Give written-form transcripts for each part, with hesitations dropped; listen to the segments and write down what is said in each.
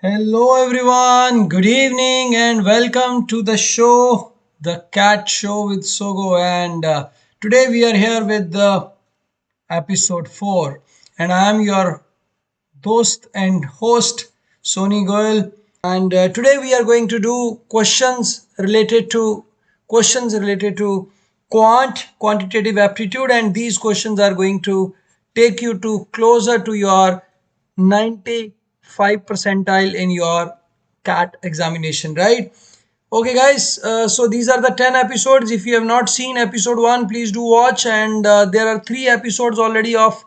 Hello, everyone. Good evening, and welcome to the show, The Cat Show with Sogo. And today we are here with the episode 4, and I am your host and host, Sony Goel. And today we are going to do questions related to quantitative aptitude, and these questions are going to take you to closer to your 95 percentile in your CAT examination, right? Okay, guys, so these are the 10 episodes. If you have not seen episode 1, please do watch. And there are 3 episodes already of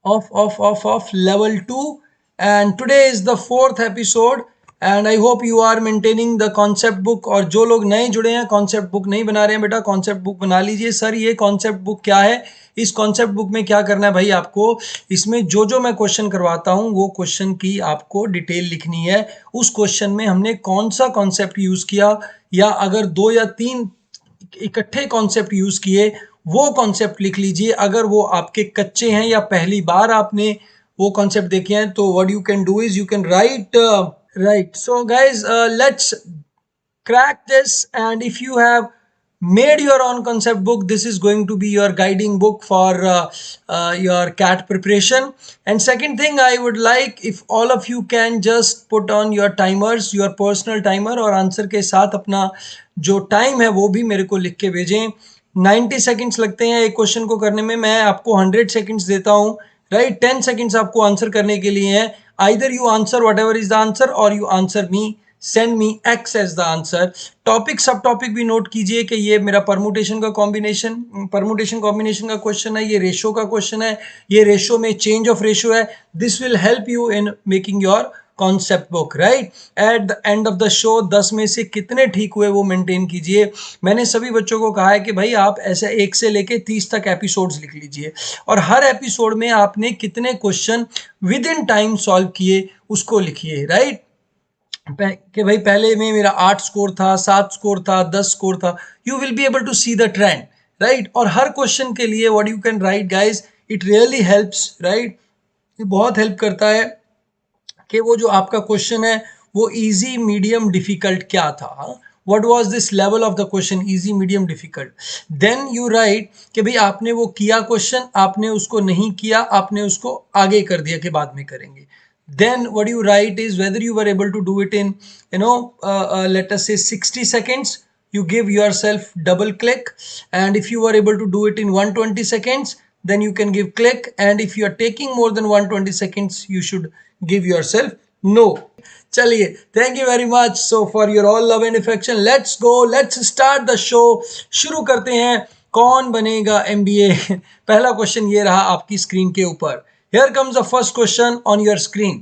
level 2, and today is the fourth episode. And I hope you are maintaining the concept book. और जो लोग नए जुड़े हैं, concept book नहीं बना रहे हैं, बेटा कॉन्सेप्ट बुक बना लीजिए। सर ये कॉन्सेप्ट बुक क्या है? इस कॉन्सेप्ट बुक में क्या करना है भाई आपको? इसमें जो जो मैं क्वेश्चन करवाता हूँ वो क्वेश्चन की आपको डिटेल लिखनी है। उस क्वेश्चन में हमने कौन सा कॉन्सेप्ट यूज किया, या अगर 2 या 3 इकट्ठे कॉन्सेप्ट यूज किए, वो कॉन्सेप्ट लिख लीजिए। अगर वो आपके कच्चे हैं या पहली बार आपने वो कॉन्सेप्ट देखे हैं, तो what you can do is you can right. So guys, let's crack this. And if you have made your own concept book, this is going to be your guiding book for your CAT preparation. And second thing, I would like if all of you can just put on your timers, your personal timer, और answer के साथ अपना जो time है वो भी मेरे को लिख के भेजें। 90 सेकेंड्स लगते हैं एक क्वेश्चन को करने में, मैं आपको 100 सेकेंड्स देता हूँ, राइट? 10 सेकेंड्स आपको आंसर करने के लिए हैं। Either you answer whatever is the answer, और you answer me, send me X as the answer. Topic subtopic भी नोट कीजिए कि ये मेरा परमुटेशन कॉम्बिनेशन का क्वेश्चन है, ये रेशो का क्वेश्चन है, ये रेशो में चेंज ऑफ रेशो है। This will help you in making your concept book, right? At the end of the show 10 में से कितने ठीक हुए वो मेंटेन कीजिए। मैंने सभी बच्चों को कहा है कि भाई आप ऐसे 1 से लेके 30 तक एपिसोड्स लिख लीजिए, और हर एपिसोड में आपने कितने question with in time solve किए उसको लिखिए, राइट? कि भाई पहले में मेरा 8 स्कोर था, 7 स्कोर था, 10 स्कोर था। You will be able to see the trend, right? और हर क्वेश्चन के लिए what you can write guys, it really helps, right? ये बहुत हेल्प करता है कि वो जो आपका क्वेश्चन है वो इजी, मीडियम, डिफिकल्ट क्या था, what was this level of the question, easy, medium, difficult. Then you write कि भाई आपने वो किया क्वेश्चन, आपने उसको नहीं किया, आपने उसको आगे कर दिया कि बाद में करेंगे। Then what you write is whether you were able to do it in, let us say 60 seconds. You give yourself double click, and if you were able to do it in 120 seconds, then you can give click, and if you are taking more than 120 seconds, you should give yourself no. चलिए, thank you very much so for your all love and affection. Let's go, let's start the show. शुरू करते हैं। कौन बनेगा MBA? पहला question ये रहा आपकी स्क्रीन के ऊपर। Here comes the first question on your screen.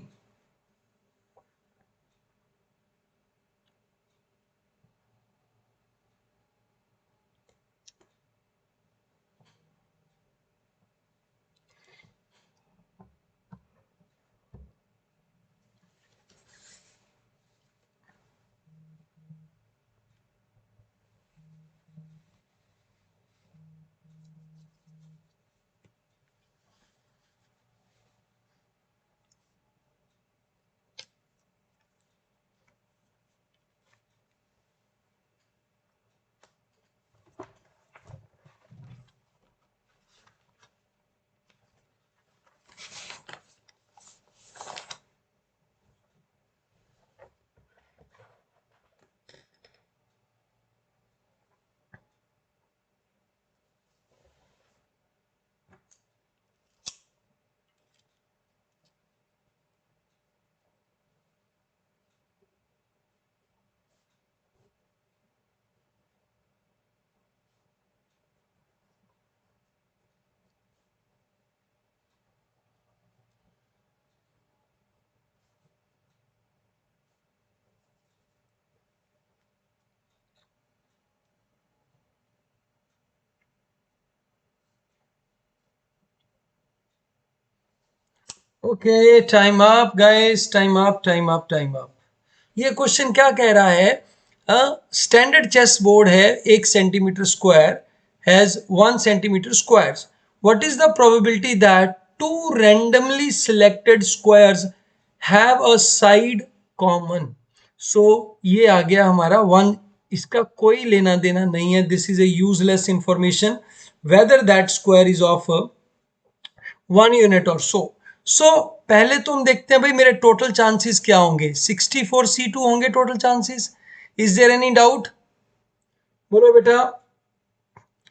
Okay, time up guys, time up, time up, time up. ये क्वेश्चन क्या कह रहा है? स्टैंडर्ड चेस बोर्ड है 1 centimetre square, has 1 centimetre squares. What is the probability that two randomly selected squares have a side common. So ये आ गया हमारा 1, इसका कोई लेना देना नहीं है, this is a useless information whether that square is of 1 unit और सो पहले तो हम देखते हैं भाई मेरे टोटल चांसेस क्या होंगे, 64C2 होंगे total chances. Is there any doubt? बोलो बेटा।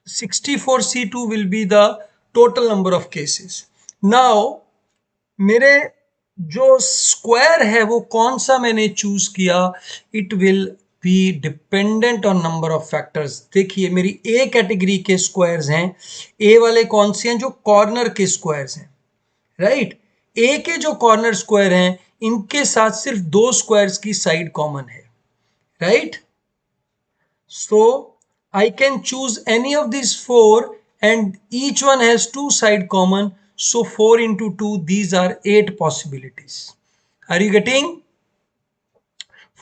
64C2 will be the total number of cases. Now मेरे जो स्क्वायर है वो कौन सा मैंने चूज किया, it will be dependent on number of factors. देखिए मेरी ए कैटेगरी के स्क्वायर्स हैं, ए वाले कौन से हैं, जो कॉर्नर के स्क्वायर्स हैं, राइट। ए के जो कॉर्नर स्क्वायर हैं इनके साथ सिर्फ 2 स्क्वायर्स की साइड कॉमन है, right. So I can choose any of these 4 and each one has 2 side common. So 4 into 2, these are 8 possibilities. Are you getting?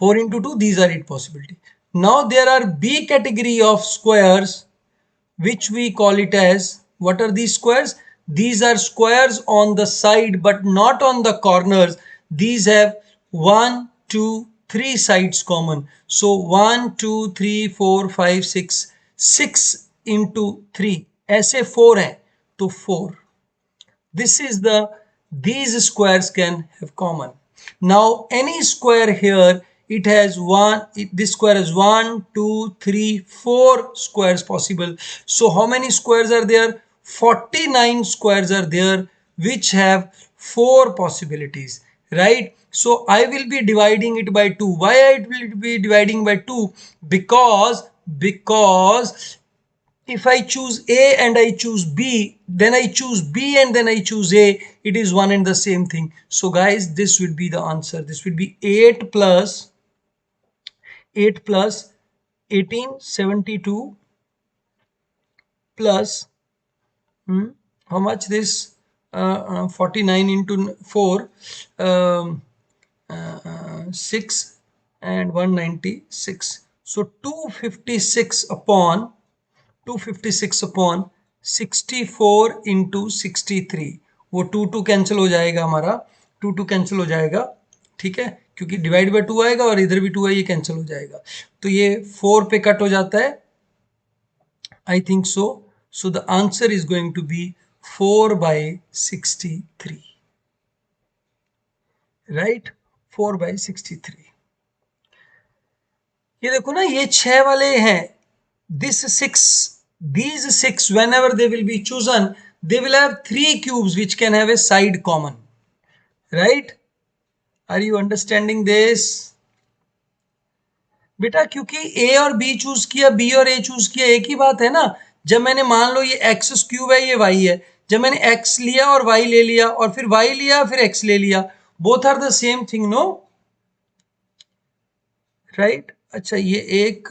4 into 2, these are 8 possibilities. Now there are B category of squares which we call it as, what are these squares? These are squares on the side but not on the corners. These have 1, 2, 3 sides common. So 1, 2, 3, 4, 5, 6, 6 into 3, ऐसे 4 हैं तो 4. This is the, these squares can have common. Now any square here, it has this square has 1, 2, 3, 4 squares possible. So how many squares are there? 49 squares are there which have 4 possibilities, right? So I will be dividing it by 2. Why I will be dividing by 2? Because if I choose A and I choose B, then I choose B and then I choose A, it is one and the same thing. So guys, this will be the answer. This will be 8 plus 1872 plus how much this 49 into 4 6 and 196. So 256 upon 64 into 63, वो 2 cancel हो जाएगा हमारा, 2 cancel हो जाएगा, ठीक है, क्योंकि divide by 2 आएगा और इधर भी 2 है, ये कैंसिल हो जाएगा, तो ये 4 पे कट हो जाता है, I think so. So the answer is going to be 4/63, right, 4/63। ये देखो ना, ये 6 वाले हैं, these 6 whenever they will be chosen, they will have 3 cubes which can have a side common, right? Are you understanding this? बेटा क्योंकि A और B choose किया, B और A चूज किया, एक ही बात है ना। जब मैंने मान लो ये x क्यूब है, ये y है, जब मैंने x लिया और y ले लिया और फिर y लिया फिर x ले लिया, both are the same thing, no, right. अच्छा ये एक,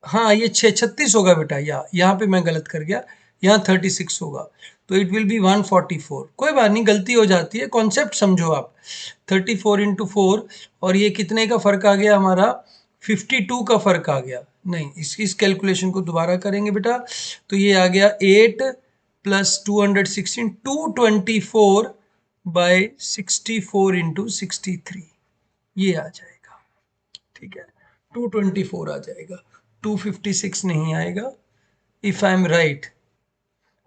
हाँ ये 36 होगा बेटा, यहाँ पे मैं गलत कर गया, यहाँ 36 होगा, तो इट विल बी 144। कोई बात नहीं, गलती हो जाती है, कॉन्सेप्ट समझो आप। 34 into 4 और ये कितने का फर्क आ गया हमारा, 52 का फर्क आ गया। नहीं, इस कैलकुलेशन को दोबारा करेंगे बेटा, तो ये आ गया 8 + 216, 224/64 into 63, ये आ जाएगा, ठीक है, 224 आ जाएगा, 256 नहीं आएगा, इफ आई एम राइट।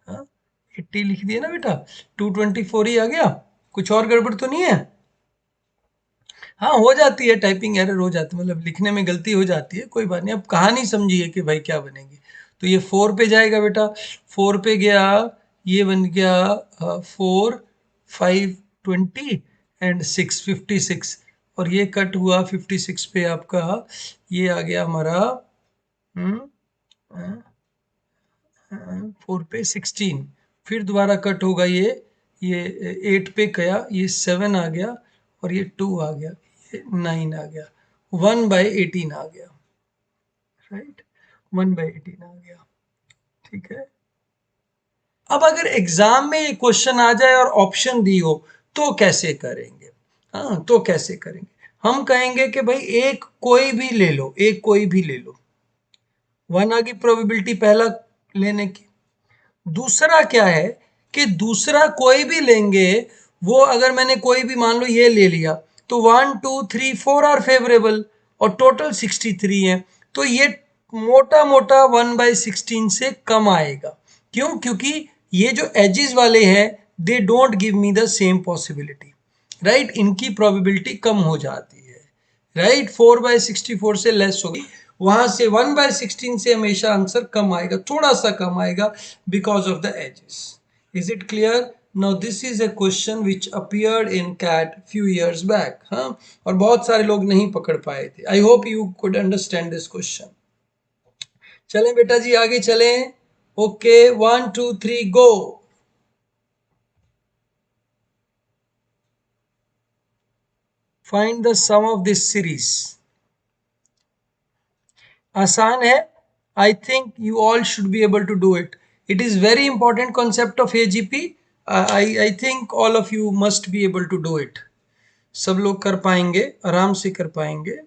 80 लिख दिया ना बेटा, 224 ही आ गया, कुछ और गड़बड़ तो नहीं है? हाँ हो जाती है, टाइपिंग एरर हो जाती है, मतलब लिखने में गलती हो जाती है, कोई बात नहीं। अब कहानी समझिए कि भाई क्या बनेगी, तो ये 4 पे जाएगा बेटा, 4 पे गया, ये बन गया 4 5 20 एंड 6 56, और ये कट हुआ 56 पे आपका, ये आ गया हमारा 4 पे 16, फिर दोबारा कट होगा, ये 8 पे गया, ये 7 आ गया और ये 2 आ गया, ये 9 आ गया, 1/18 आ गया, राइट, 1/18 आ गया, ठीक है। अब अगर एग्जाम में ये क्वेश्चन आ जाए और ऑप्शन दी हो तो कैसे करेंगे? हाँ तो कैसे करेंगे, हम कहेंगे कि भाई एक कोई भी ले लो, एक कोई भी ले लो, 1 आ गई प्रोबेबिलिटी पहला लेने की। दूसरा क्या है कि दूसरा कोई भी लेंगे, वो अगर मैंने कोई भी मान लो ये ले लिया, तो 1 2 3 4 आर फेवरेबल और टोटल 63 है, तो ये मोटा मोटा 1/16 से कम आएगा। क्यों? क्योंकि ये जो एजेस वाले हैं they don't give me the same possibility, right, इनकी प्रोबेबिलिटी कम हो जाती है, राइट। 4/64 से लेस होगी, वहां से 1/16 से हमेशा आंसर कम आएगा, थोड़ा सा कम आएगा because of the edges. Is it clear? Now this is a question which appeared in CAT few years back, हाँ, और बहुत सारे लोग नहीं पकड़ पाए थे। I hope you could understand this question. चलें बेटा जी, आगे चलें। Okay, 1 2 3 go. Find the sum of this series. आसान है, I think you all should be able to do it. It is very important concept of AGP. I think all of you must be able to do it. सब लोग कर पाएंगे, आराम से कर पाएंगे।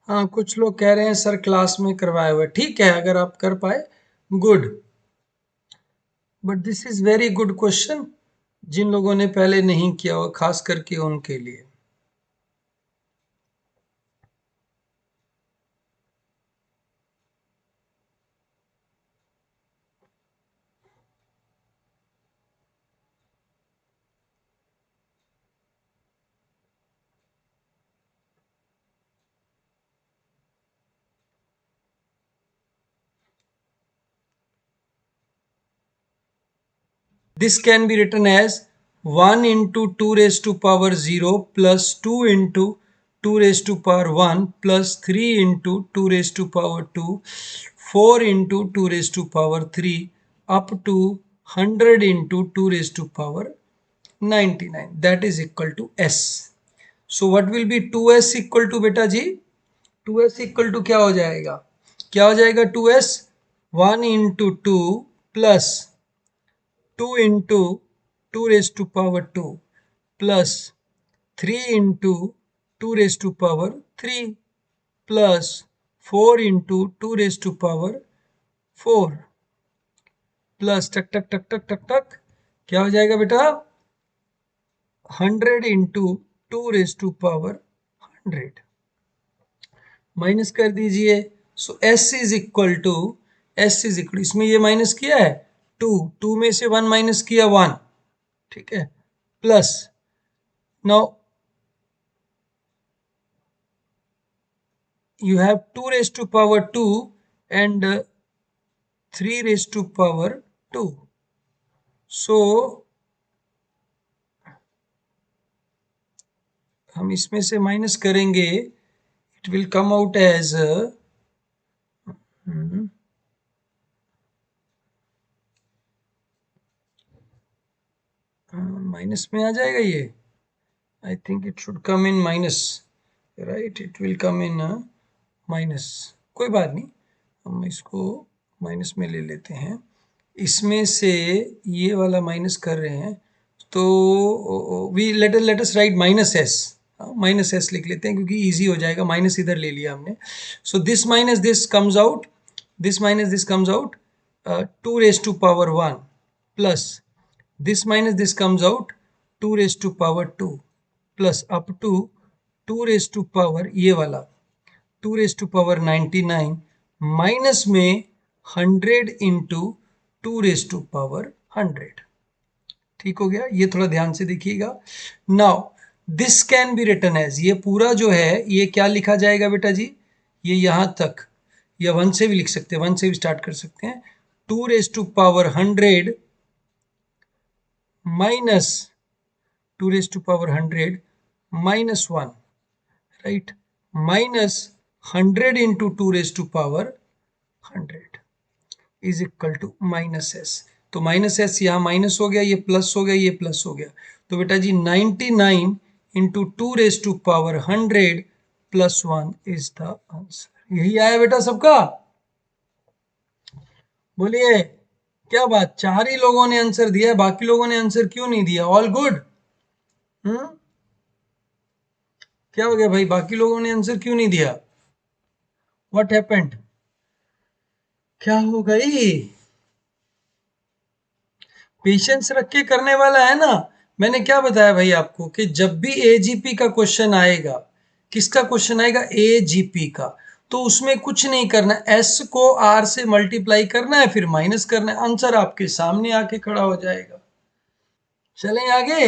हाँ, कुछ लोग कह रहे हैं सर क्लास में करवाए हुए, ठीक है, अगर आप कर पाए good, but this is very good question जिन लोगों ने पहले नहीं किया हो, खास करके उनके लिए। This can be written as 1 into 2 raised to power 0 plus 2 into 2 raised to power 1 plus 3 into 2 raised to power 2, 4 into 2 raised to power 3 up to 100 into 2 raised to power 99, that is equal to S. So what will be 2S equal to बेटा जी? 2S equal to क्या हो जाएगा? क्या हो जाएगा 2S? 1 into 2 plus 2 into 2 raised to power 2 plus 3 into 2 raised to power 3 plus 4 into 2 raised to power 4 plus टक टक टक टक टक टक क्या हो जाएगा बेटा? 100 into 2 raised to power 100, minus कर दीजिए। So S is equal to, S is equal, इसमें ये माइनस किया है 2, 2 में से 1 माइनस किया 1, ठीक है, plus now you have 2 raised to power 2 and 3 raised to power 2. So हम इसमें से माइनस करेंगे, it will come out as minus में आ जाएगा ये, I think it should come in minus, right, it will come in minus, कोई बात नहीं, हम इसको माइनस में ले लेते हैं। इसमें से ये वाला माइनस कर रहे हैं तो we let us write minus S, minus S लिख लेते हैं क्योंकि इजी हो जाएगा, माइनस इधर ले लिया हमने। So this minus this comes out, this minus this comes out 2 raised to power 1 plus this minus this comes out 2 raised to power 2 plus up to 2 raised to power ये वाला 2 raised to power 99 minus में 100 into 2 raised to power 100, ठीक हो गया। ये थोड़ा ध्यान से देखिएगा। Now this can be written as, ये पूरा जो है ये क्या लिखा जाएगा बेटा जी, ये यहां तक, या वन से भी लिख सकते हैं, वन से भी स्टार्ट कर सकते हैं, 2 raised to power 100 minus 2 raised to power 100 -1, right, minus 100 into 2 raised to power 100 is equal to minus S. तो माइनस एस यहाँ माइनस हो गया, ये प्लस हो गया, ये प्लस हो गया, तो बेटा जी 99 into 2 raised to power 100 +1 is the answer. यही आया बेटा सबका, बोलिए क्या बात, 4 ही लोगों ने आंसर दिया, बाकी लोगों ने आंसर क्यों नहीं दिया? All good? क्या हो गया भाई, बाकी लोगों ने आंसर क्यों नहीं दिया? What happened? क्या हो गई? पेशेंस रख के करने वाला है ना। मैंने क्या बताया भाई आपको कि जब भी एजीपी का क्वेश्चन आएगा, किसका क्वेश्चन आएगा? एजीपी का, तो उसमें कुछ नहीं करना, एस को आर से मल्टीप्लाई करना है, फिर माइनस करना है, आंसर आपके सामने आके खड़ा हो जाएगा। चलें आगे?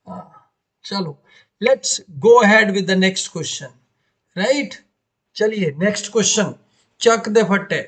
हाँ, चलो let's go ahead with the next question, right? चलिए नेक्स्ट क्वेश्चन, चक दे फट्टे।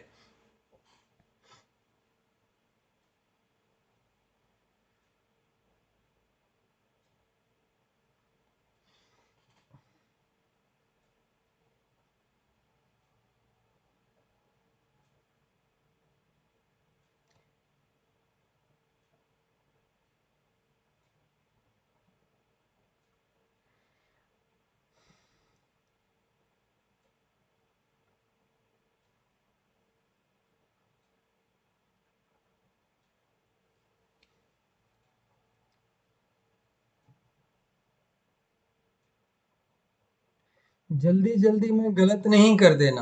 जल्दी जल्दी में गलत नहीं कर देना।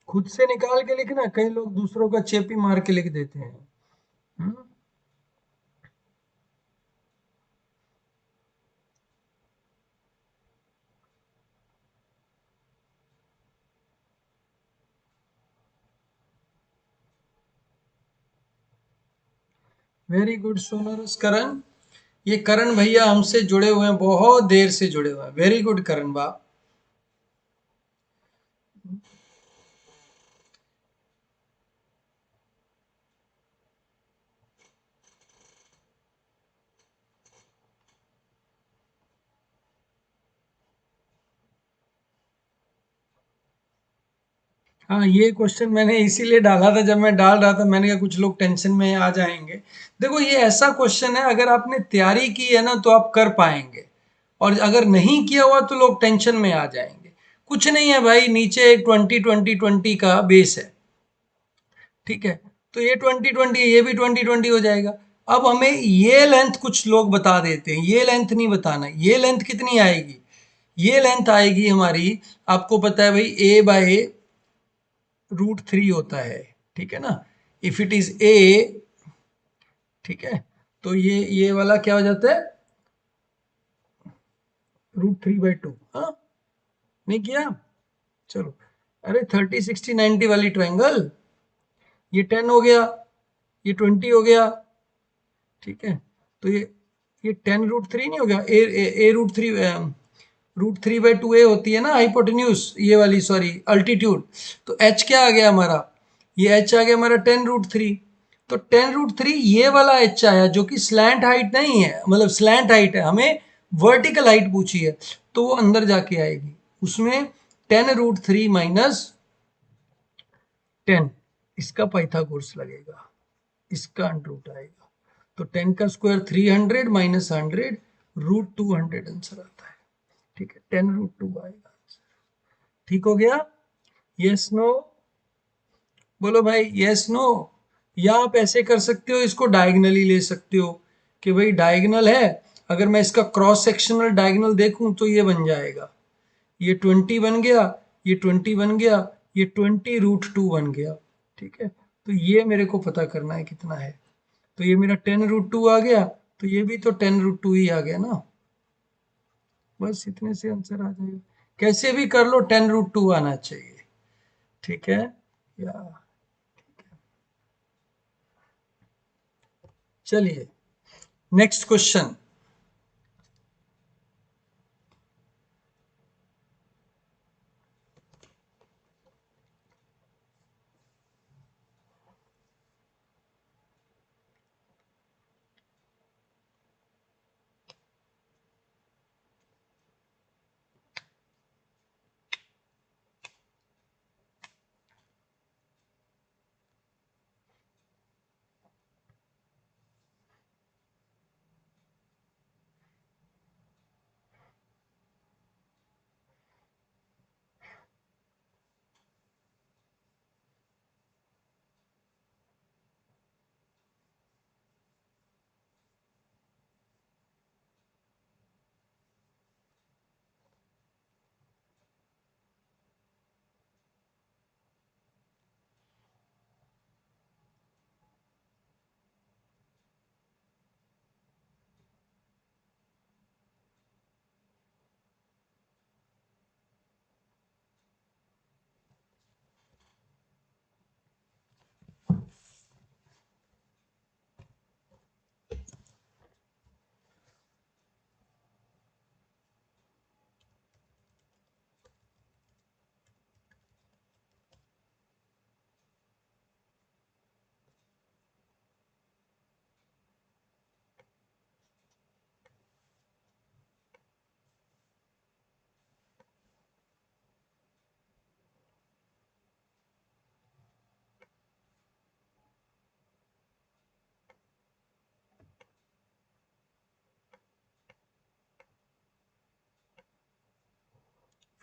खुद से निकाल के लिखना, कई लोग दूसरों का चेपी मार के लिख देते हैं। वेरी गुड सोनरस करण, ये करण भैया हमसे जुड़े हुए हैं, बहुत देर से जुड़े हुए हैं। वेरी गुड करण बा। हाँ, ये क्वेश्चन मैंने इसीलिए डाला था, जब मैं डाल रहा था मैंने कहा कुछ लोग टेंशन में आ जाएंगे। देखो ये ऐसा क्वेश्चन है, अगर आपने तैयारी की है ना तो आप कर पाएंगे, और अगर नहीं किया हुआ तो लोग टेंशन में आ जाएंगे। कुछ नहीं है भाई, नीचे एक 20 20 20 का बेस है, ठीक है, तो ये 20 20 ये भी 20 20 हो जाएगा। अब हमें ये लेंथ कुछ लोग बता देते हैं, ये लेंथ नहीं बताना। ये लेंथ कितनी आएगी? ये लेंथ आएगी हमारी, आपको पता है भाई, a/√3 होता है, ठीक है ना। इफ इट इज a, ठीक है, तो ये वाला क्या हो जाता है? √3/2। हाँ, नहीं किया? चलो, अरे 30 60 90 वाली ट्रायंगल, ये 10 हो गया, ये 20 हो गया, ठीक है, तो ये 10√3 नहीं हो गया? √3/2 होती है ना हाइपोटेन्यूज, ये वाली, सॉरी अल्टीट्यूड। तो एच क्या आ गया हमारा? ये एच आ गया हमारा 10√3। तो 10√3 ये वाला एच आया, जो कि स्लैंट हाइट नहीं है, मतलब स्लैंट हाइट है, हमें वर्टिकल हाइट पूछी है, तो वो अंदर जाके आएगी उसमें। 10√3 -10, इसका पाइथागोरस लगेगा, इसका अंडर आएगा, तो 10 का स्क्वायर 300 -100 √200 आंसर आता है, ठीक है, 10√2 आएगा। ठीक हो गया? Yes no? बोलो भाई यस नो। या आप ऐसे कर सकते हो, इसको डायगनली ले सकते हो कि भाई डायगनल है, अगर मैं इसका क्रॉस सेक्शनल डायगनल देखूं तो ये बन जाएगा, ये 20 बन गया, ये 20 बन गया, ये 20 √2 बन गया, ठीक है, तो ये मेरे को पता करना है कितना है। तो ये मेरा 10√2 आ गया, तो ये भी तो 10√2 ही आ गया ना। बस इतने से आंसर आ जाएगा, कैसे भी कर लो 10√2 आना चाहिए। ठीक है या, चलिए next question.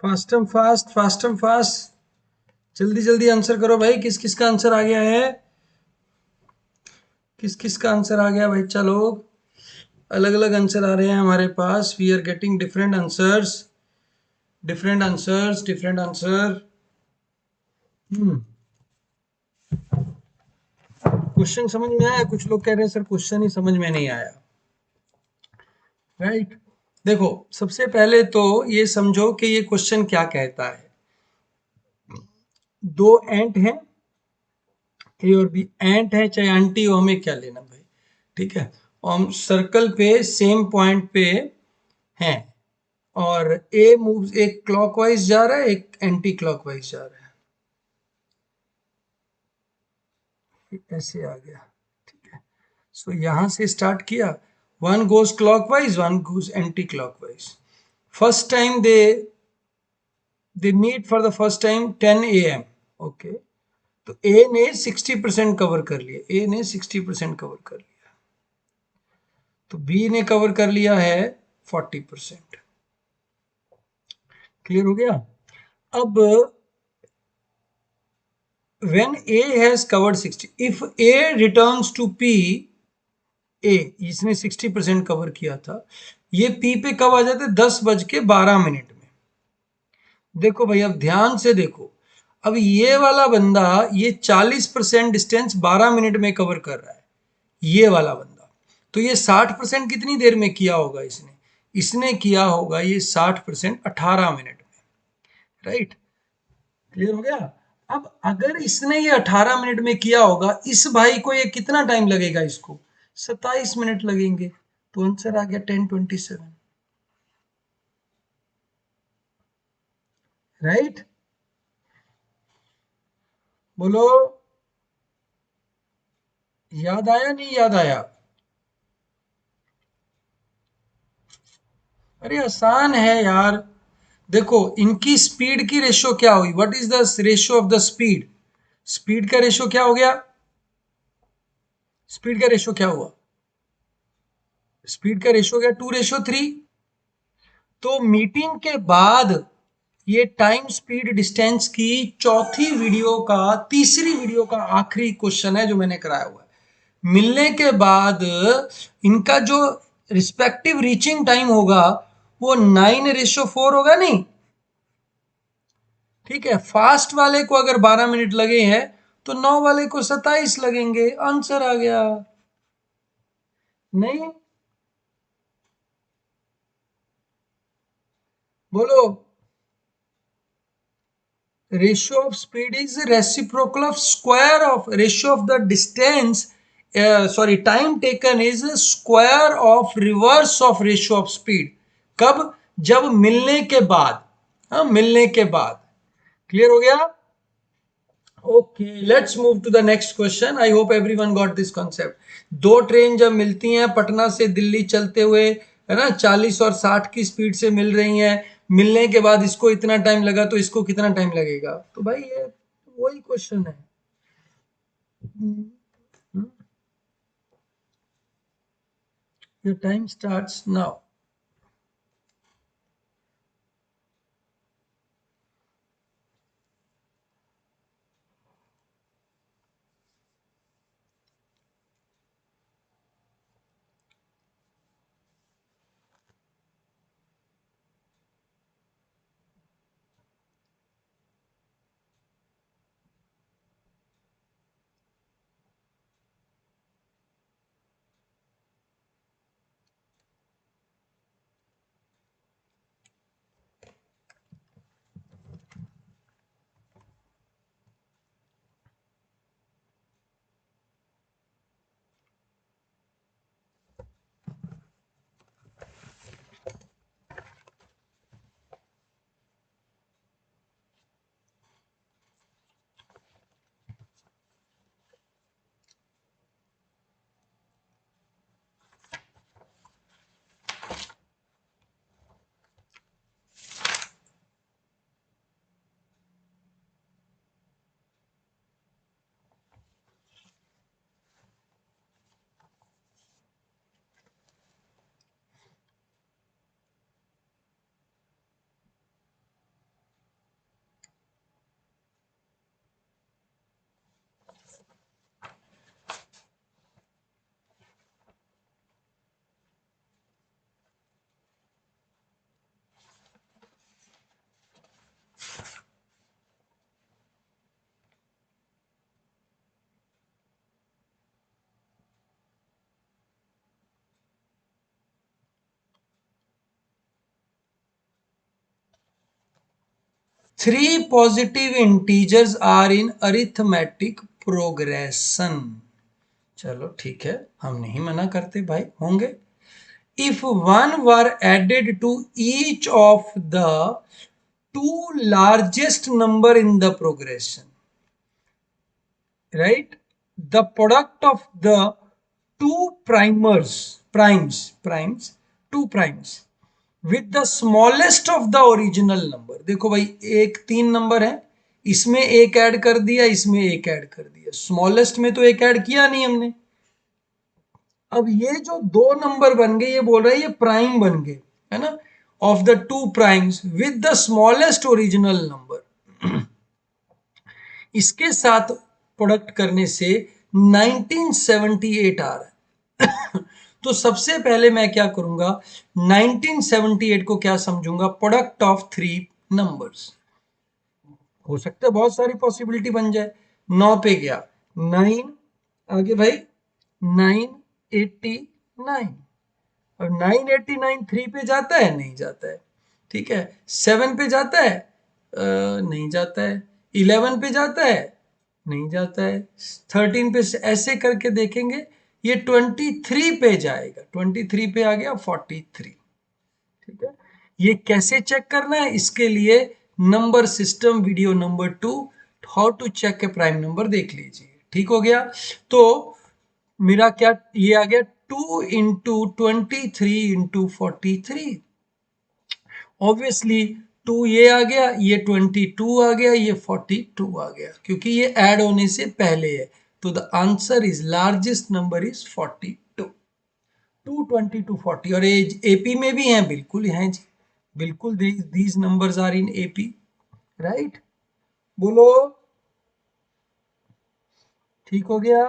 Fast and fast, जल्दी जल्दी आंसर करो भाई। किस किस का आंसर आ गया है, किस किस का आंसर आ गया भाई? चलो, अलग अलग आंसर आ रहे हैं हमारे पास। We are getting different answers, different answers, different answer. Question समझ में आया? कुछ लोग कह रहे हैं सर क्वेश्चन ही समझ में नहीं आया, राइट? देखो, सबसे पहले तो ये समझो कि ये क्वेश्चन क्या कहता है। दो एंट हैं, ए और बी। एंट है चाहे आंटी हो, हमें क्या लेना भाई, ठीक है। और हम सर्कल पे सेम पॉइंट पे हैं, और ए मूव एक क्लॉकवाइज जा रहा है, एक एंटी क्लॉकवाइज जा रहा है। ऐसे आ गया, ठीक है। सो यहां से स्टार्ट किया, one goes clockwise, one goes anti clockwise. First time they meet for the first time 10 AM, okay. तो ए ने 60% कवर कर लिया, ए ने 60% कवर कर लिया, तो बी ने कवर कर लिया है 40%। क्लियर हो गया? अब when A has covered 60, if A returns to P, A इसने 60% कवर किया था, ये P पे कब आ जाते? 10:12 में। देखो भाई, अब ध्यान से देखो, अब ये वाला बंदा ये 40% डिस्टेंस 12 मिनट में कवर कर रहा है, ये वाला बंदा। तो ये 60% कितनी देर में किया होगा इसने? इसने किया होगा ये 60% 18 मिनट में, राइट? क्लियर हो गया? अब अगर इसने ये 18 मिनट में किया होगा, इस भाई को ये कितना टाइम लगेगा? इसको 27 मिनट लगेंगे। तो आंसर आ गया 10:27, राइट? बोलो, याद आया नहीं याद आया? अरे आसान है यार। देखो, इनकी स्पीड की रेशियो क्या हुई? What is the ratio of the speed? Speed का रेशियो क्या हो गया? स्पीड का रेशियो क्या हुआ? स्पीड का रेशियो गया 2:3। तो मीटिंग के बाद ये टाइम स्पीड डिस्टेंस की चौथी वीडियो का, तीसरी वीडियो का आखिरी क्वेश्चन है जो मैंने कराया हुआ है। मिलने के बाद इनका जो रिस्पेक्टिव रीचिंग टाइम होगा वो 9:4 होगा, नहीं? ठीक है, फास्ट वाले को अगर 12 मिनट लगे हैं तो 9 वाले को 27 लगेंगे। आंसर आ गया। नहीं, बोलो। Ratio of speed is reciprocal of square of ratio of the distance, sorry, time taken is square of reverse of ratio of speed. कब? जब मिलने के बाद, हाँ मिलने के बाद। क्लियर हो गया? Okay, let's move to the next question. I hope everyone got this concept. दो ट्रेन जब मिलती हैं पटना से दिल्ली चलते हुए, है ना, 40 और 60 की स्पीड से मिल रही हैं, मिलने के बाद इसको इतना टाइम लगा तो इसको कितना टाइम लगेगा? तो भाई ये वही क्वेश्चन है। Your time starts now. 3 positive integers are in arithmetic progression. चलो ठीक है, हम नहीं मना करते भाई, होंगे। If one were added to each of the two largest number in the progression, right, the product of the two two primes with the smallest of the original number। देखो भाई, एक 3 नंबर है, इसमें एक ऐड कर दिया, इसमें एक ऐड कर दिया, स्मॉलेस्ट में तो एक ऐड किया नहीं हमने। अब ये जो दो नंबर बन गए, ये बोल रहा है ये प्राइम बन गए, है ना, of the two primes with the smallest original number. इसके साथ प्रोडक्ट करने से 1978 आ रहा है। तो सबसे पहले मैं क्या करूंगा, 1978 को क्या समझूंगा, प्रोडक्ट ऑफ थ्री नंबर्स। हो सकता है बहुत सारी पॉसिबिलिटी बन जाए। 9 पे गया, 9 आगे भाई 989। अब 989 3 पे जाता है? नहीं जाता है। ठीक है, 7 पे जाता है? नहीं जाता है। 11 पे जाता है? नहीं जाता है। 13 पे, ऐसे करके देखेंगे, ये 23 पे जाएगा। 23 पे आ गया 43। ठीक है, ये कैसे चेक करना है, इसके लिए number system video number 2, how to check a prime number, देख लीजिए। ठीक हो गया। तो मेरा क्या ये आ गया, 2 इंटू 23 इंटू 43। ऑब्वियसली 2 ये आ गया, ये 22 आ गया, ये 42 आ गया, क्योंकि ये ऐड होने से पहले है। तो the answer is largest number is 42। 220 to 40। और एपी में भी हैं, बिल्कुल हैं जी, बिल्कुल these numbers are in AP, right. बोलो, ठीक हो गया?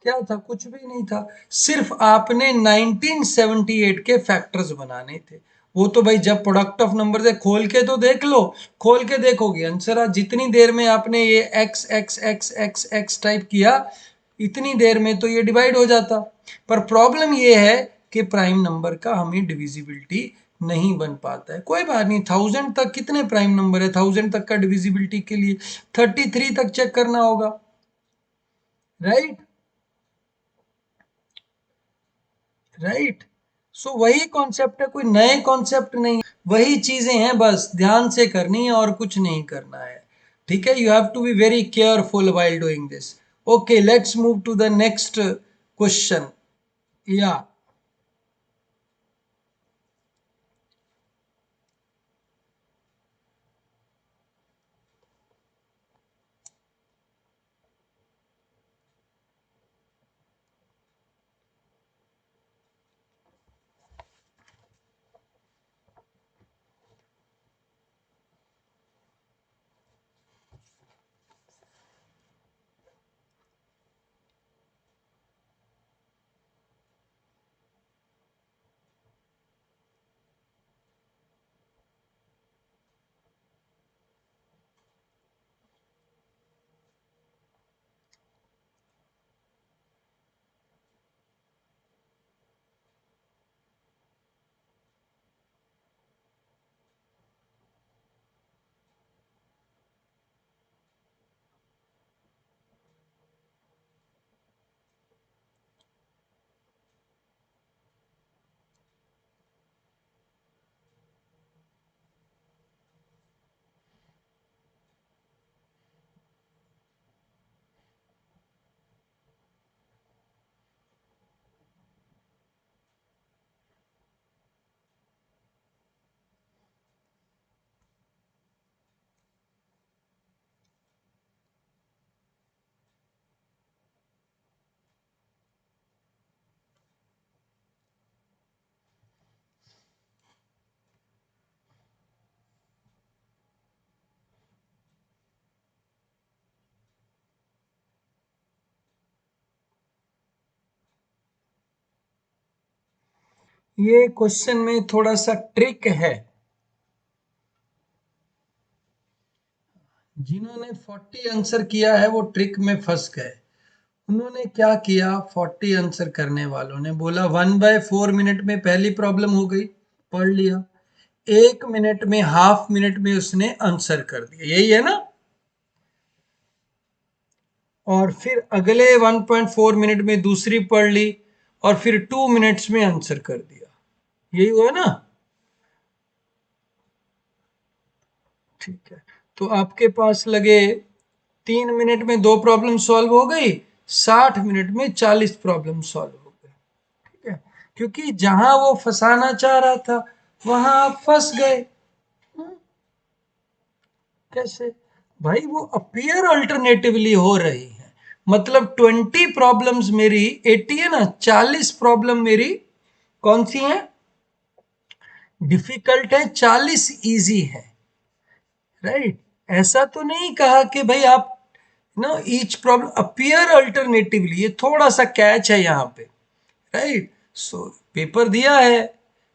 क्या था? कुछ भी नहीं था, सिर्फ आपने 1978 के फैक्टर्स बनाने थे। वो तो भाई जब प्रोडक्ट ऑफ नंबर है, खोल के तो देख लो, खोल के देखोगे आंसर, जितनी देर में आपने ये x x x x x type किया, इतनी देर में तो ये डिवाइड हो जाता। पर प्रॉब्लम ये है कि प्राइम नंबर का हमें डिविजिबिलिटी नहीं बन पाता है। कोई बात नहीं, 1000 तक कितने प्राइम नंबर है, 1000 तक का डिविजिबिलिटी के लिए 33 तक चेक करना होगा, राइट राइट। सो वही कॉन्सेप्ट है, कोई नए कॉन्सेप्ट नहीं, वही चीजें हैं, बस ध्यान से करनी है और कुछ नहीं करना है। ठीक है, you have to be very careful while doing this. Okay, let's move to the next question. या ये क्वेश्चन में थोड़ा सा ट्रिक है। जिन्होंने 40 आंसर किया है वो ट्रिक में फंस गए। उन्होंने क्या किया, 40 आंसर करने वालों ने बोला 1/4 मिनट में पहली प्रॉब्लम हो गई, पढ़ लिया, 1 मिनट में, हाफ मिनट में उसने आंसर कर दिया, यही है ना। और फिर अगले 1.4 मिनट में दूसरी पढ़ ली, और फिर 2 मिनट्स में आंसर कर दिया, यही हुआ ना। ठीक है, तो आपके पास लगे 3 मिनट में 2 प्रॉब्लम सॉल्व हो गई, 60 मिनट में 40 प्रॉब्लम सॉल्व हो गई। ठीक है, क्योंकि जहां वो फंसाना चाह रहा था वहां आप फंस गए। कैसे भाई, वो अपीयर अल्टरनेटिवली हो रही है, मतलब 20 प्रॉब्लम्स मेरी 80 है ना, 40 प्रॉब्लम मेरी कौन सी है, डिफिकल्ट है, 40 इजी है, राइट। ऐसा तो नहीं कहा कि भाई आप know each problem appear alternatively, ये थोड़ा सा कैच है यहाँ पे, राइट। सो पेपर दिया है,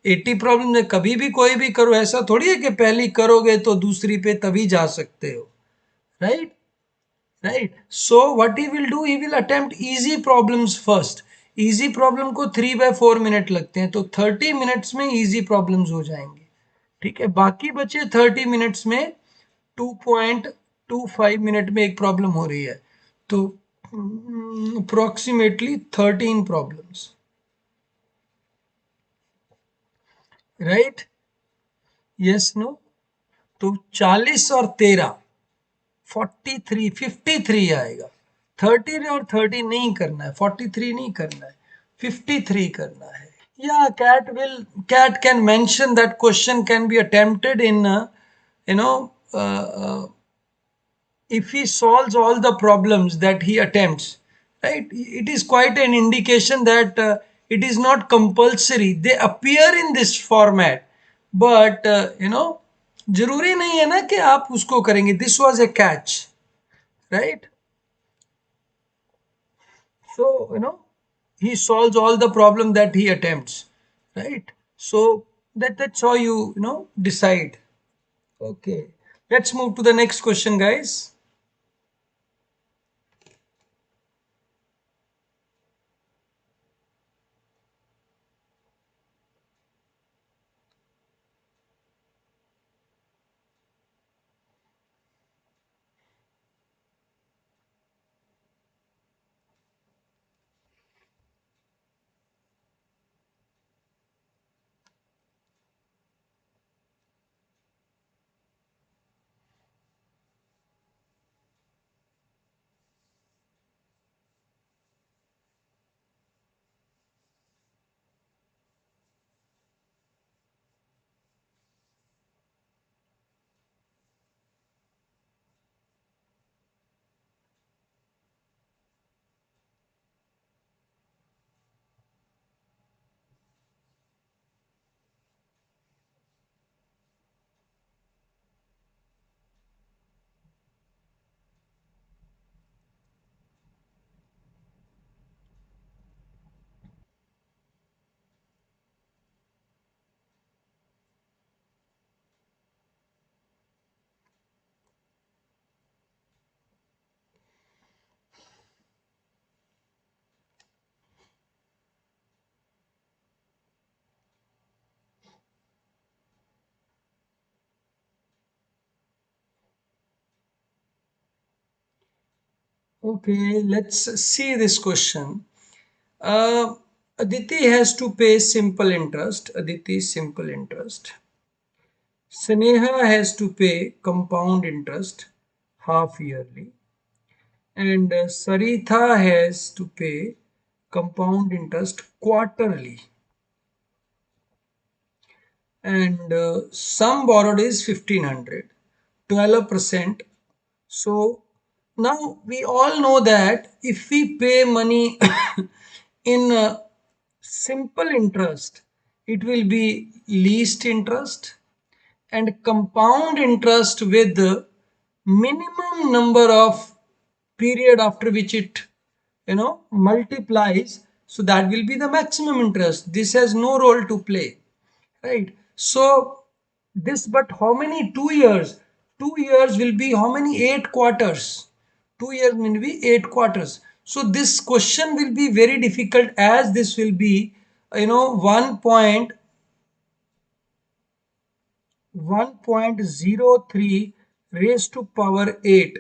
80 प्रॉब्लम में कभी भी कोई भी करो, ऐसा थोड़ी है कि पहली करोगे तो दूसरी पे तभी जा सकते हो, right right. So what he will do, he will attempt easy problems first. Easy problem को 3/4 मिनट लगते हैं, तो 30 मिनट्स में इजी प्रॉब्लम्स हो जाएंगे। ठीक है, बाकी बचे 30 मिनट्स में 2.25 मिनट में एक प्रॉब्लम हो रही है, तो approximately 13 problems, right, yes no. तो 40 और 13, 53 आएगा। 30 और 30 नहीं करना है, 43 नहीं करना है, 53 करना है। Yeah, cat can mention that question can be attempted in you know if he solves all the problems that he attempts, right, it is quite an indication that it is not compulsory, they appear in this format, but जरूरी नहीं है ना कि आप उसको करेंगे, this was a catch, right. So he solves all the problem that he attempts, right. So that's how you decide. Okay, let's move to the next question, guys. Okay, let's see this question. Uh, Aditi has to pay simple interest. Aditi simple interest. Sneha has to pay compound interest half yearly, and Saritha has to pay compound interest quarterly, and sum borrowed is 1500, 12%. So now we all know that if we pay money in simple interest, it will be least interest, and compound interest with the minimum number of period after which it multiplies, so that will be the maximum interest. This has no role to play, right? So this, but how many? 2 years. 2 years will be how many? 8 quarters. 2 years will be 8 quarters. So this question will be very difficult, as this will be 1.03 raised to power 8,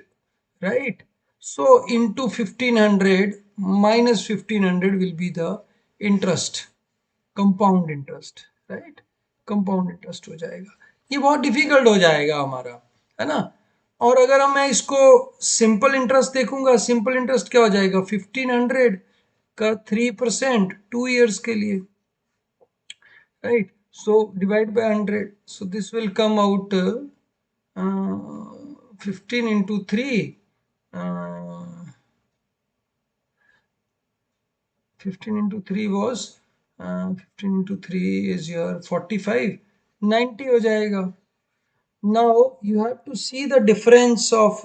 right? So into 1500 minus 1500 will be the interest, compound interest, right? Compound interest हो जाएगा। ये बहुत difficult हो जाएगा हमारा, है ना? और अगर हम मैं इसको सिंपल इंटरेस्ट देखूंगा, सिंपल इंटरेस्ट क्या हो जाएगा? 1500 का 3% 2 years के लिए, right? So divide by 100, so this will come out 15 into 3, 15 into 3 was 15 into 3 is your 45, 90 हो जाएगा। Now you have to see the difference of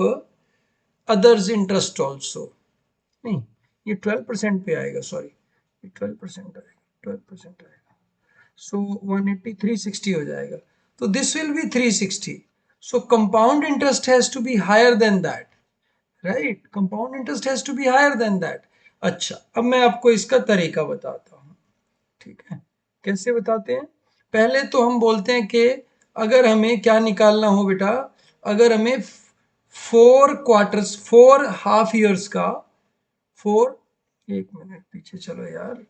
others interest also. नहीं, ये 12% पे आएगा, सॉरी, ये 12% आएगा, 12% आएगा। So 180, 360 हो जाएगा। तो this will be 360. So compound interest has to be higher than that, right? Compound interest has to be higher than that. अच्छा, अब मैं आपको इसका तरीका बताता हूँ, ठीक है? कैसे बताते हैं? पहले तो हम बोलते हैं कि अगर हमें क्या निकालना हो बेटा, अगर हमें 4 क्वार्टर्स, 4 हाफ ईयर्स का, 1 मिनट पीछे चलो यार,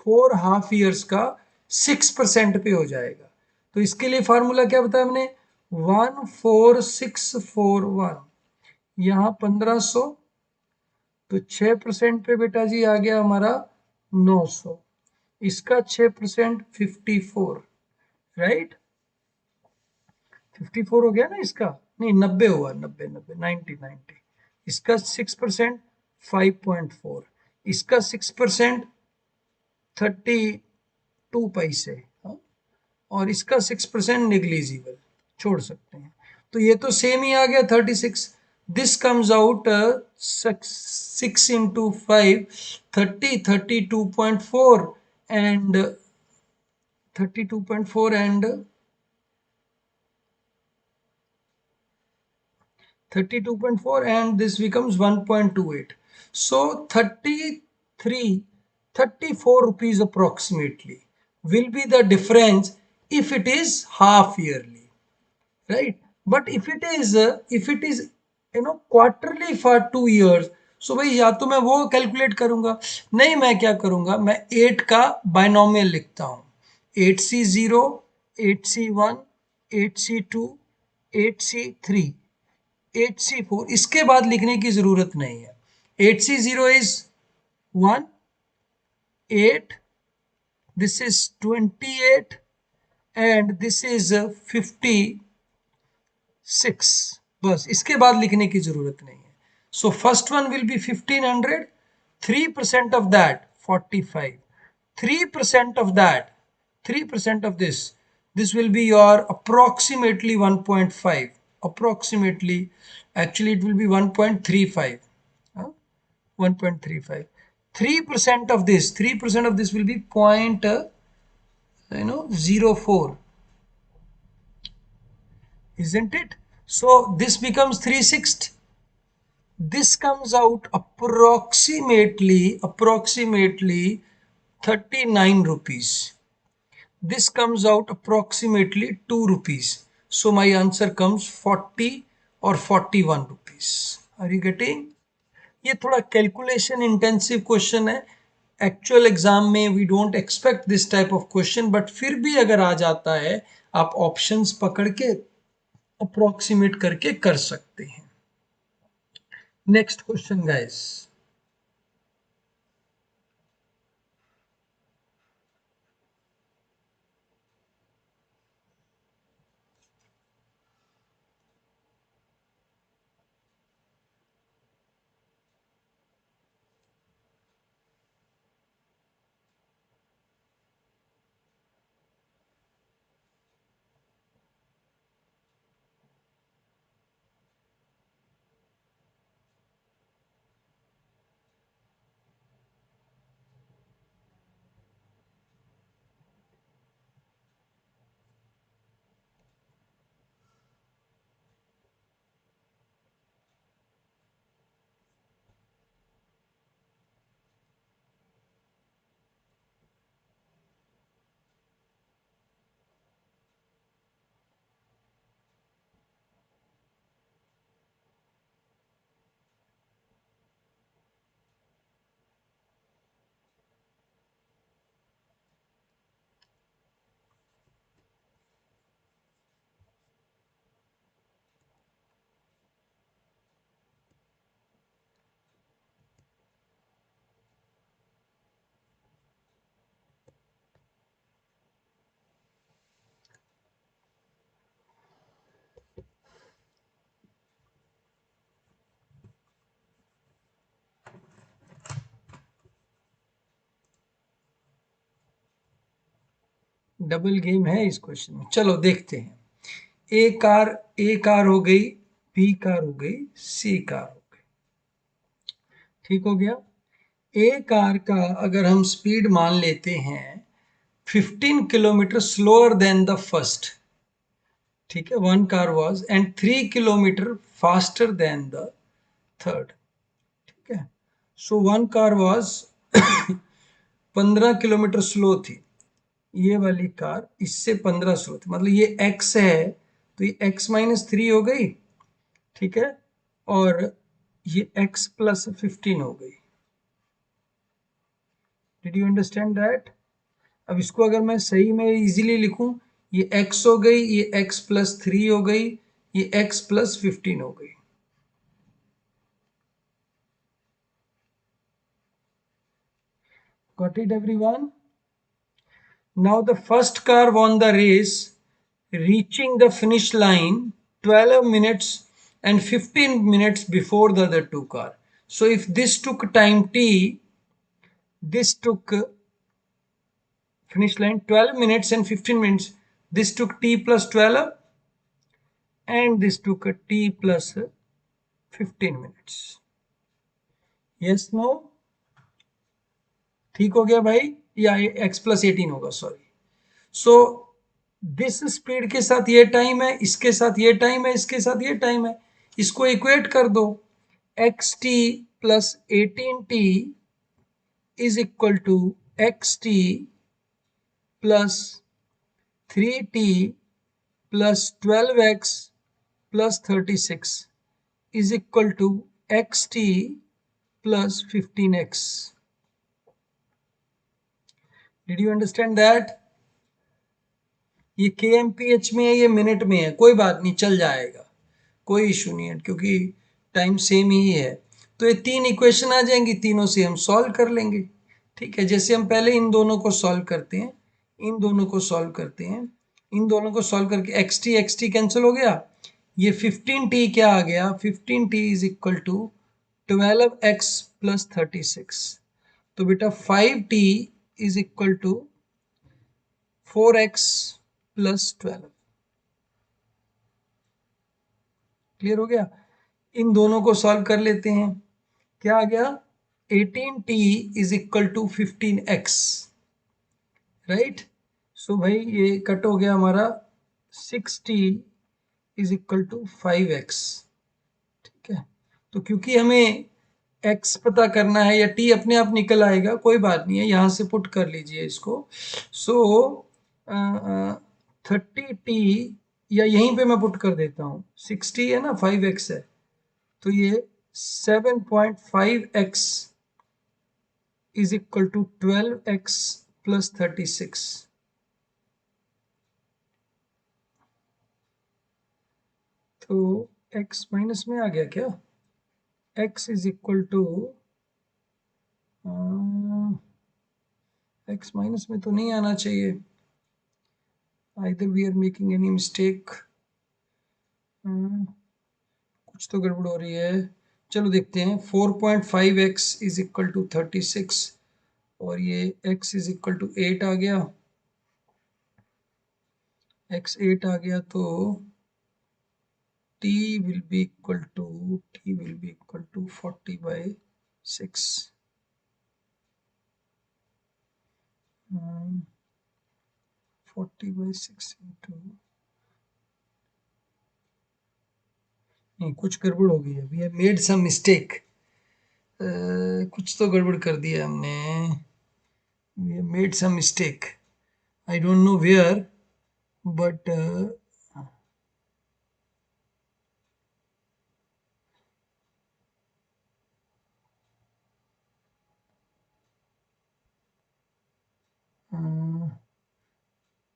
4 हाफ ईयर्स का 6% पे हो जाएगा। तो इसके लिए फार्मूला क्या बताया हमने? 14641, यहाँ 1500, तो 6% पे बेटा जी आ गया हमारा 900, इसका 6% 54, राइट? 54 हो गया ना इसका? नहीं, 90 हुआ, 90 90 90 90। इसका 6% 5.4, इसका 6% 32 पैसे, हाँ? और इसका 6% नेग्लिजिबल, छोड़ सकते हैं। तो ये तो सेम ही आ गया 36। This comes out 6 into 5, 30, 32.4 and 32.4 and 32.4, and this becomes 1.28. So 34 rupees approximately will be the difference if it is half yearly, right? But if it is quarterly for 2 years, so भाई या तो मैं वो calculate करूंगा, नहीं मैं क्या करूंगा, मैं 8 का बाइनोमियल लिखता हूं, 8C0, 8C1, 8C2, 8C3, 8C4, इसके बाद लिखने की जरूरत नहीं है। 8C0 is 1, 8, this is 28 and this is 56, बस इसके बाद लिखने की जरूरत नहीं है। So first one will be 1500, 3% of that 45, 3% of that, 3% of this will be your approximately 1.5, approximately, actually it will be 1.35, 1.35, 3% of this, 3% of this will be 0.04, isn't it? So this becomes 3/6. This comes out approximately 39 rupees. This comes out approximately 2 rupees. So my answer comes 40 or 41 rupees. Are you getting? ये थोड़ा calculation intensive question है। Actual exam में we don't expect this type of question, but फिर भी अगर आ जाता है आप ऑप्शंस पकड़ के अप्रोक्सीमेट करके कर सकते हैं। Next question guys. Double game है इस क्वेश्चन में, चलो देखते हैं। ए कार हो गई, बी कार हो गई, सी कार हो गई। ठीक हो गया। ए कार का अगर हम स्पीड मान लेते हैं 15 kilometre slower then the first, ठीक है, one car was and 3 kilometre faster than the third, ठीक है। So one car was 15 kilometre slow थी, ये वाली कार इससे 15 स्लो थी, मतलब ये x है तो ये x-3 हो गई, ठीक है, और ये x+15 हो गई। Did you understand that? अब इसको अगर मैं सही में इजीली लिखूं, ये x हो गई, ये x+3 हो गई, ये x+15 हो गई। Got it everyone? Now the first car won the race, reaching the finish line 12 minutes and 15 minutes before the other two car. So if this took time t, this took finish line 12 minutes and 15 minutes. This took t plus 12 and this took t plus 15 minutes. Yes, no? ठीक हो गया भाई, या x+18 होगा, sorry. So this speed के साथ ये time है, इसके साथ ये टाइम है, इसके साथ ये टाइम है, इसको इक्वेट कर दो। xt plus 18t is equal to xt plus 3t plus 12x plus 36 is equal to xt plus 15x। Did you understand that? ये kmph में है, ये मिनट में है, कोई बात नहीं, चल जाएगा, कोई इशू नहीं है, क्योंकि टाइम सेम ही है। तो ये तीन इक्वेशन आ जाएंगी, तीनों से हम सॉल्व कर लेंगे। ठीक है, जैसे हम पहले इन दोनों को सॉल्व करते हैं, इन दोनों को सॉल्व करते हैं, इन दोनों को सॉल्व करके एक्स टी कैंसिल हो गया, ये 15t क्या आ गया, 15t is equal to 12x plus 36। तो बेटा 5t is equal to 4x plus 12। Clear हो गया? इन दोनों को सॉल्व कर लेते हैं, क्या आ गया, 18t is equal to 15x, right. So भाई ये कट हो गया हमारा, 6t is equal to 5x, ठीक है। तो क्योंकि हमें x पता करना है, या t अपने आप निकल आएगा, कोई बात नहीं है, यहां से पुट कर लीजिए इसको। सो 30t, या यहीं पे मैं पुट कर देता हूँ, 60 है ना, 5x है, तो ये 7.5x is equal to 12x plus 36. तो x माइनस में आ गया क्या? x is equal to x minus में तो नहीं आना चाहिए. either we are making any mistake. कुछ तो गड़बड़ हो रही है. चलो देखते हैं. 4.5x इज इक्वल टू 36 और ये x इज इक्वल टू 8 आ गया. x 8 आ गया तो t will be equal to 40 by 6. 40 by 6 into नहीं, कुछ गड़बड़ हो गई है. We have made some mistake. कुछ तो गड़बड़ कर दिया हमने. We have made some mistake. I don't know where but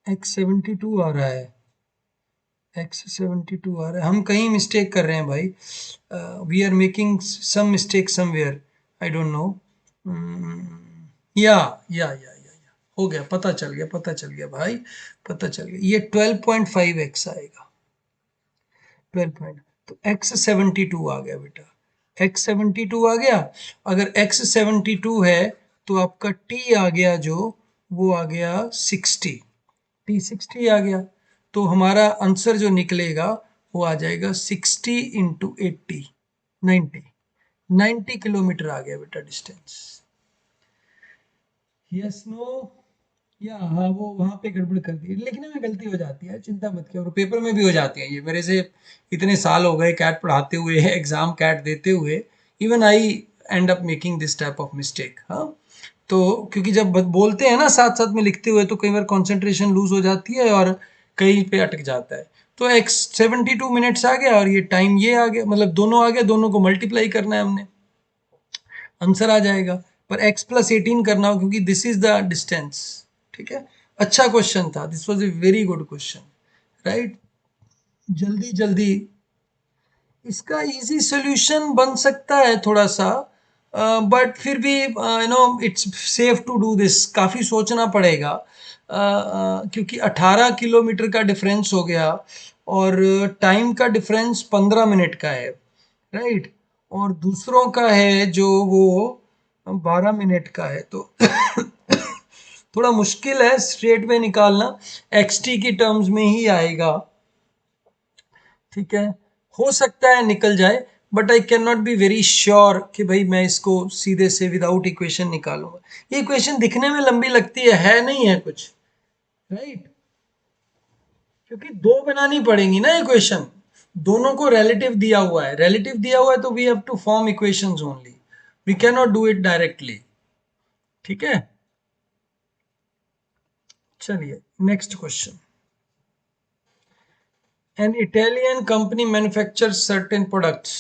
x72 आ रहा है. x72 आ रहा है. हम कहीं मिस्टेक कर रहे हैं भाई. We are making some mistake somewhere. I don't know. या हो गया. पता चल गया भाई. पता चल गया. ये 12.5x आएगा. 12 पॉइंट. तो x72 आ गया बेटा. x72 आ गया. अगर x72 है तो आपका t आ गया जो वो आ गया 60. t 60 आ गया. तो हमारा आंसर जो निकलेगा वो आ जाएगा 60 इंटू 80. 90. 90 किलोमीटर आ गया बेटा डिस्टेंस. Yes no. या हाँ, वो वहां पे गड़बड़ कर दी. लिखने में गलती हो जाती है, चिंता मत करो. पेपर में भी हो जाती है. ये मेरे से इतने साल हो गए कैट पढ़ाते हुए, एग्जाम कैट देते हुए. Even I and up making this type of mistake. हाँ, तो क्योंकि जब बोलते हैं ना साथ साथ में लिखते हुए तो कई बार कंसंट्रेशन लूज हो जाती है और कहीं पे अटक जाता है. तो x72 मिनट्स आ गया और ये टाइम ये आ गया. मतलब दोनों आ गया. दोनों को मल्टीप्लाई करना है हमने. आंसर आ जाएगा. पर x प्लस 18 करना हो क्योंकि दिस इज द डिस्टेंस. ठीक है. अच्छा क्वेश्चन था. This was a very good question. Right. जल्दी जल्दी इसका इजी सॉल्यूशन बन सकता है थोड़ा सा. बट फिर भी it's safe to do this. काफ़ी सोचना पड़ेगा. क्योंकि 18 किलोमीटर का डिफरेंस हो गया और टाइम का डिफरेंस 15 मिनट का है. राइट. और दूसरों का है जो वो 12 मिनट का है. तो थोड़ा मुश्किल है स्ट्रेट में निकालना. एक्सटी की टर्म्स में ही आएगा. ठीक है. हो सकता है निकल जाए but I can not be very sure कि भाई मैं इसको सीधे से विदाउट इक्वेशन निकालूंगा. ये इक्वेशन दिखने में लंबी लगती है नहीं है कुछ. राइट. क्योंकि दो बनानी पड़ेंगी ना इक्वेशन. दोनों को रिलेटिव दिया हुआ है. रिलेटिव दिया हुआ है तो we have to form equations only. We can not do it directly. ठीक है. चलिए next question. An Italian company manufactures certain products.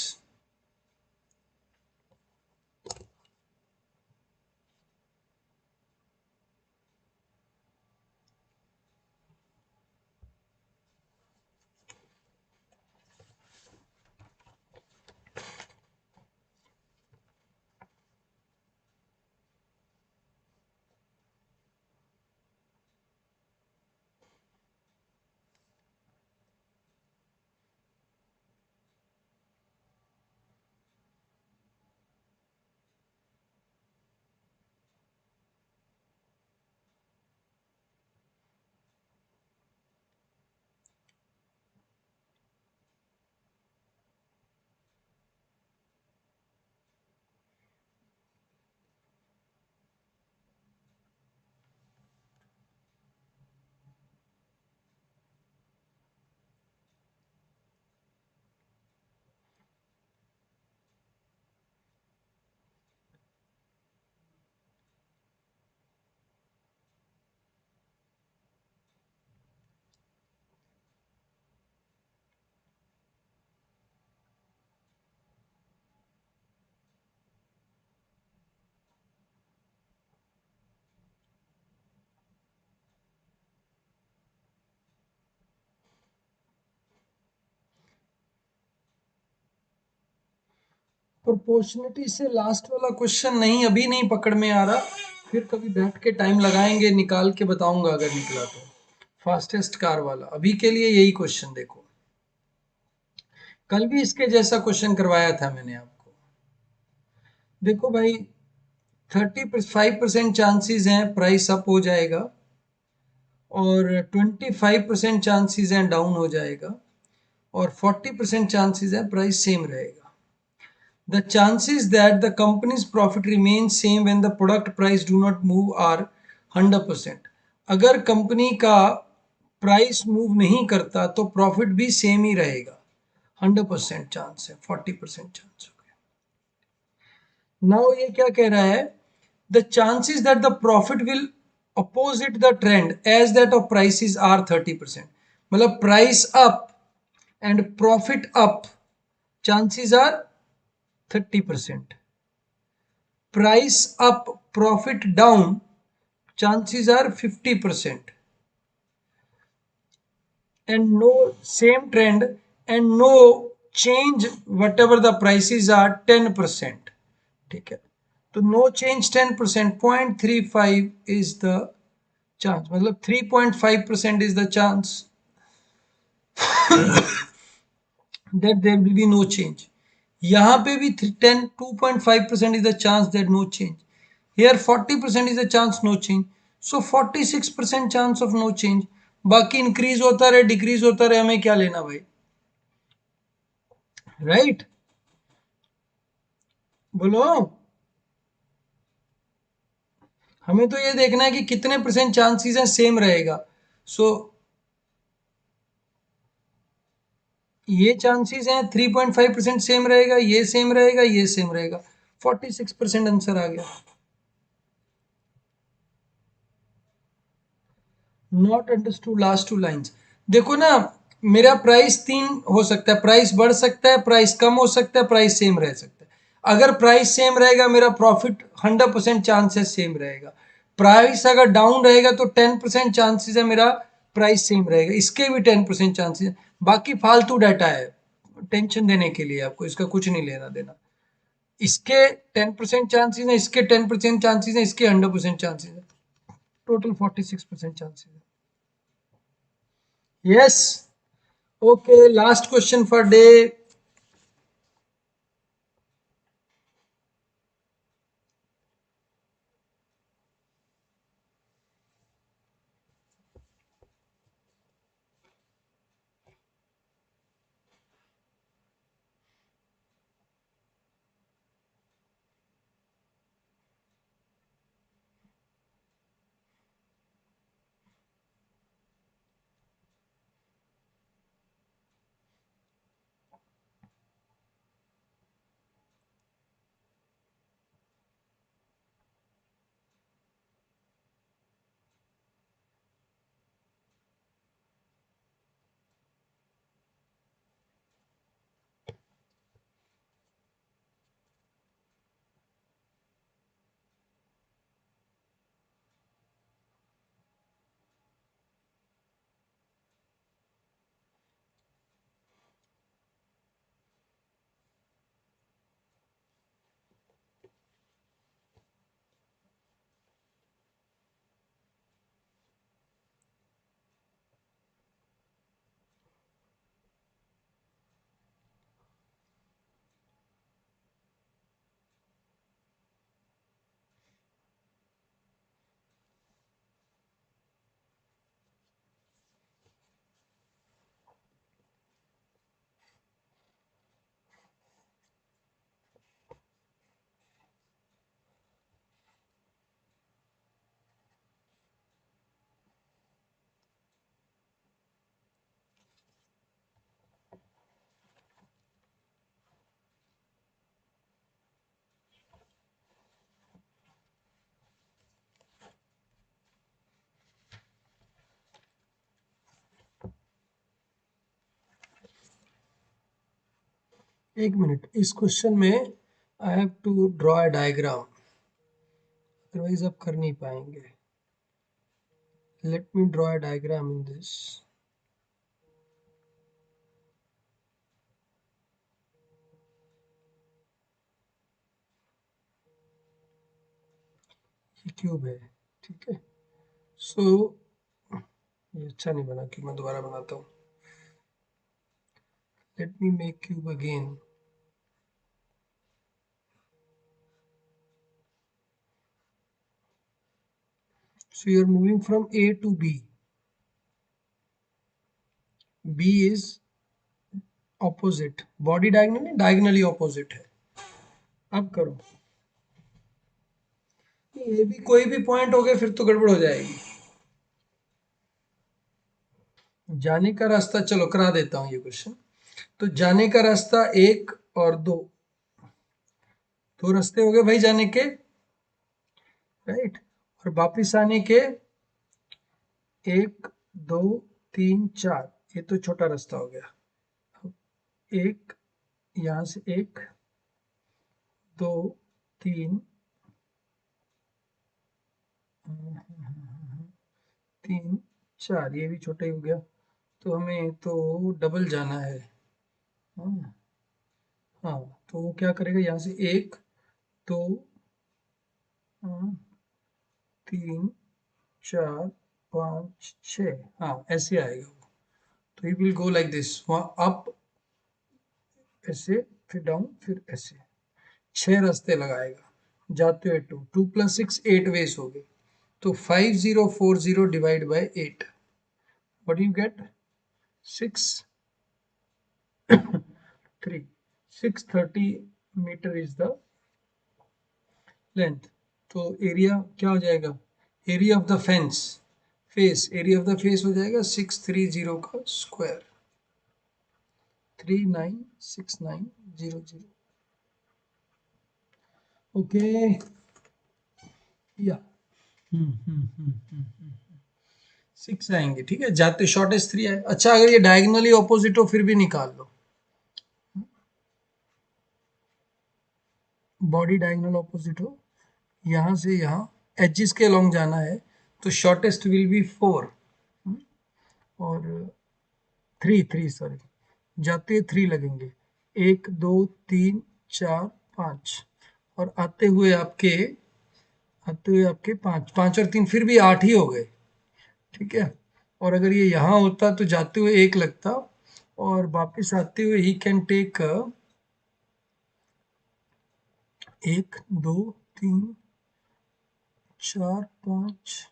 Proportionality से लास्ट वाला क्वेश्चन नहीं, अभी नहीं पकड़ में आ रहा, फिर कभी बैठ के टाइम लगाएंगे, निकाल के बताऊंगा अगर निकला तो। फास्टेस्ट कार वाला, अभी के लिए यही क्वेश्चन देखो। कल भी इसके जैसा क्वेश्चन करवाया था मैंने आपको। देखो भाई, 35% चांसेस हैं प्राइस अप हो जाएगा, और 25% चांसेस हैं डाउन हो जाएगा, और 40% चांसेस है प्राइस सेम रहेगा। The chances that the company's profit remains same when the product price do not move are 100%। अगर कंपनी का प्राइस मूव नहीं करता तो प्रॉफिट भी सेम ही रहेगा। 100% चांस है, 40% चांस हो गया। नाउ ये क्या कह रहा है, the chances that the profit will opposite the trend as that of prices are 30%। मतलब price up and profit up, chances are 30%। price up, profit down, chances are 50%, and no same trend and no change whatever the prices are 10%। ठीक है, तो no change 10%, 0.35 is the chance, मतलब 3.5% is the chance that there will be no change। यहाँ पे भी 2.5% is the chance that no change। Here 40% is the chance no change। So 46% chance of no change। बाकी increase होता रहे decrease होता रहे, हमें क्या लेना भाई, राइट right? बोलो, हमें तो ये देखना है कि कितने परसेंट चांसेस हैं सेम रहेगा। सो ये चांसेस हैं 3.5% सेम रहेगा, ये सेम रहेगा, ये सेम रहेगा, 46% आंसर आ गया। Not understood last two lines. देखो ना, मेरा प्राइस 3 हो सकता है, प्राइस बढ़ सकता है, प्राइस कम हो सकता है, प्राइस सेम रह सकता है। अगर प्राइस सेम रहेगा मेरा प्रॉफिट 100% चांसेस सेम रहेगा। प्राइस अगर डाउन रहेगा तो 10% चांसेस है मेरा प्राइस सेम रहेगा, इसके भी 10% चांसेस है। बाकी फालतू डाटा है टेंशन देने के लिए, आपको इसका कुछ नहीं लेना देना। इसके 10% चांसेस है, इसके 10% चांसेस है, इसके 100% चांसेस है, टोटल 46% चांसेस है। Yes. Okay, last question for day. एक मिनट, इस क्वेश्चन में I have to draw a diagram, otherwise आप कर नहीं पाएंगे। Let me draw a diagram in this. Cube है, ठीक है। सो ये अच्छा नहीं बना, कि मैं दोबारा बनाता हूँ। Let me make cube again. So you are moving from A to B. B is opposite. Body diagonal है, डायगनली ऑपोजिट है। अब करो, ये भी कोई भी पॉइंट हो गया फिर तो गड़बड़ हो जाएगी। जाने का रास्ता, चलो करा देता हूं ये क्वेश्चन। तो जाने का रास्ता 1 और 2, दो रास्ते हो गए भाई जाने के, राइट। और वापिस आने के 1 2 3 4, ये तो छोटा रास्ता हो गया। एक यहां से 1 2 3 3 4, ये भी छोटा ही हो गया। तो हमें तो डबल जाना है। हाँ हाँ, तो वो क्या करेगा, यहाँ से 1 2 3 4 5 6, हाँ ऐसे आएगा वो। तो he will go like this, वहाँ अप ऐसे, फिर डाउन, फिर ऐसे, 6 रास्ते लगाएगा जाते हुए। 2 2 + 6 8 वेज हो गए। तो 5040 divide by 8, what you get? 6 3 630 metre is the length. तो एरिया क्या हो जाएगा, area of the fence, face, area of the face हो जाएगा 630 का स्क्वायर, 396900। ओके या 6 आएंगे, ठीक है। जाते शॉर्टेस्ट 3 आए। अच्छा, अगर ये डायगोनली ऑपोजिट हो फिर भी निकाल लो। बॉडी डायगोनल ऑपोजिट हो, यहाँ से यहाँ एजेस के अलोंग जाना है, तो शॉर्टेस्ट विल बी 4 और 3 सॉरी, जाते 3 लगेंगे, 1 2 3 4 5, और आते हुए आपके 5 5 और 3 फिर भी 8 ही हो गए, ठीक है। और अगर ये यहाँ होता तो जाते हुए 1 लगता, और वापस आते हुए ही कैन टेक 1 2 3 4 5,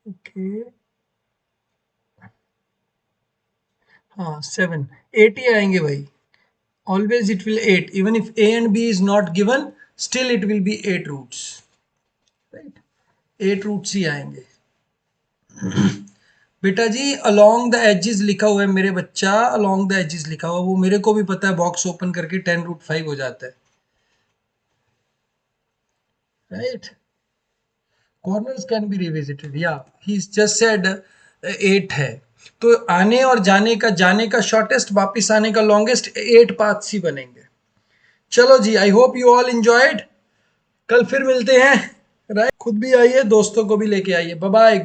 ओके हाँ 7 8 ही आएंगे भाई। Always it will 8, even if A and B is not given, still it will be 8 roots, right? 8 roots ही आएंगे। बेटा जी along the edges लिखा हुआ है मेरे बच्चा, along the edges लिखा हुआ, वो मेरे को भी पता है, बॉक्स ओपन करके 10√5 हो जाता है, right? Corners can be revisited, yeah, he's just said 8 है। तो आने और जाने का शॉर्टेस्ट, वापिस आने का लॉन्गेस्ट, 8 पाथ्स ही बनेंगे। चलो जी, I hope you all enjoyed. कल फिर मिलते हैं, राइट? खुद भी आइए, दोस्तों को भी लेके आइए। Bye bye.